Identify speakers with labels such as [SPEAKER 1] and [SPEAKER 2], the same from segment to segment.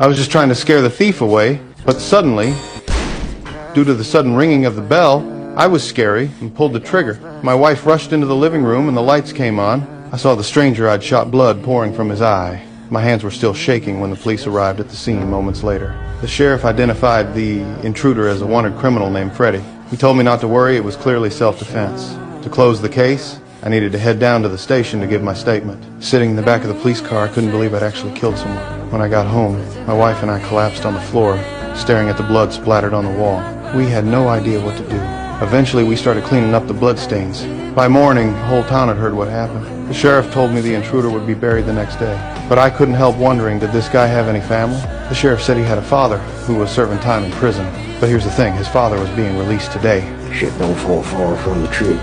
[SPEAKER 1] I was just trying to scare the thief away, but suddenly, due to the sudden ringing of the bell, I was scary and pulled the trigger. My wife rushed into the living room and the lights came on. I saw the stranger I'd shot blood pouring from his eye. My hands were still shaking when the police arrived at the scene moments later. The sheriff identified the intruder as a wanted criminal named Freddie. He told me not to worry, it was clearly self-defense. To close the case, I needed to head down to the station to give my statement. Sitting in the back of the police car, I couldn't believe I'd actually killed someone. When I got home, my wife and I collapsed on the floor, staring at the blood splattered on the wall. We had no idea what to do. Eventually, we started cleaning up the bloodstains. By morning, the whole town had heard what happened. The sheriff told me the intruder would be buried the next day. But I couldn't help wondering, did this guy have any family? The sheriff said he had a father who was serving time in prison. But here's the thing, his father was being released today.
[SPEAKER 2] Shit don't fall far from the tree.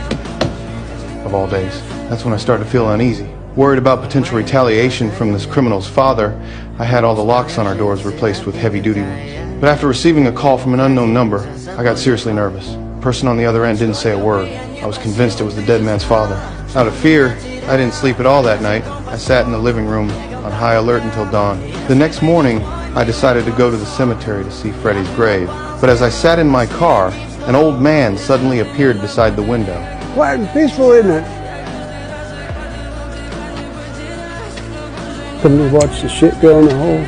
[SPEAKER 1] Of all days. That's when I started to feel uneasy. Worried about potential retaliation from this criminal's father, I had all the locks on our doors replaced with heavy-duty ones. But after receiving a call from an unknown number, I got seriously nervous. The person on the other end didn't say a word. I was convinced it was the dead man's father. Out of fear, I didn't sleep at all that night. I sat in the living room on high alert until dawn. The next morning, I decided to go to the cemetery to see Freddie's grave. But as I sat in my car, an old man suddenly appeared beside the window.
[SPEAKER 2] Quiet and peaceful, isn't it? Come to watch the shit go in the hole.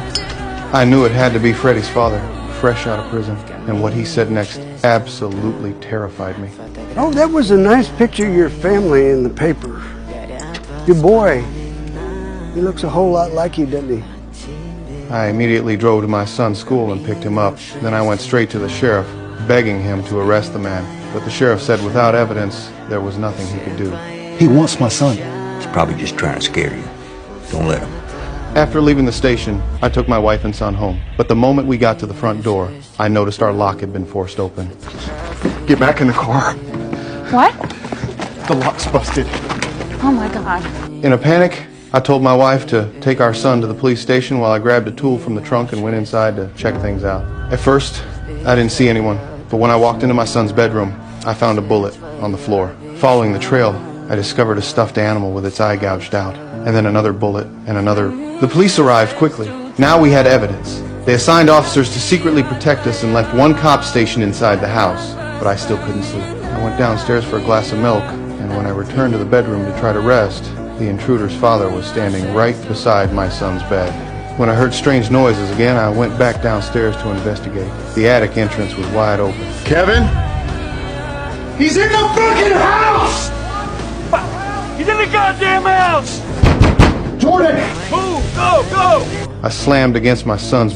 [SPEAKER 1] I knew it had to be Freddie's father, fresh out of prison. And what he said next absolutely terrified me.
[SPEAKER 2] Oh, that was a nice picture of your family in the paper. Your boy, he looks a whole lot like you, doesn't he?
[SPEAKER 1] I immediately drove to my son's school and picked him up. Then I went straight to the sheriff, begging him to arrest the man. But the sheriff said without evidence, there was nothing he could do.
[SPEAKER 3] He wants my son. He's probably just trying to scare you. Don't let him.
[SPEAKER 1] After leaving the station, I took my wife and son home. But the moment we got to the front door, I noticed our lock had been forced open.
[SPEAKER 4] Get back in the car.
[SPEAKER 5] What?
[SPEAKER 4] The lock's busted.
[SPEAKER 5] Oh my God.
[SPEAKER 1] In a panic, I told my wife to take our son to the police station while I grabbed a tool from the trunk and went inside to check things out. At first, I didn't see anyone, but when I walked into my son's bedroom, I found a bullet on the floor. Following the trail, I discovered a stuffed animal with its eye gouged out, and then another bullet and another. The police arrived quickly. Now we had evidence. They assigned officers to secretly protect us and left one cop stationed inside the house, but I still couldn't sleep. I went downstairs for a glass of milk, and when I returned to the bedroom to try to rest, the intruder's father was standing right beside my son's bed. When I heard strange noises again, I went back downstairs to investigate. The attic entrance was wide open.
[SPEAKER 4] Kevin? He's in the fucking house!
[SPEAKER 6] He's in the goddamn house!
[SPEAKER 4] Jordan!
[SPEAKER 6] Move! Go! Go!
[SPEAKER 1] I slammed against my son's bed.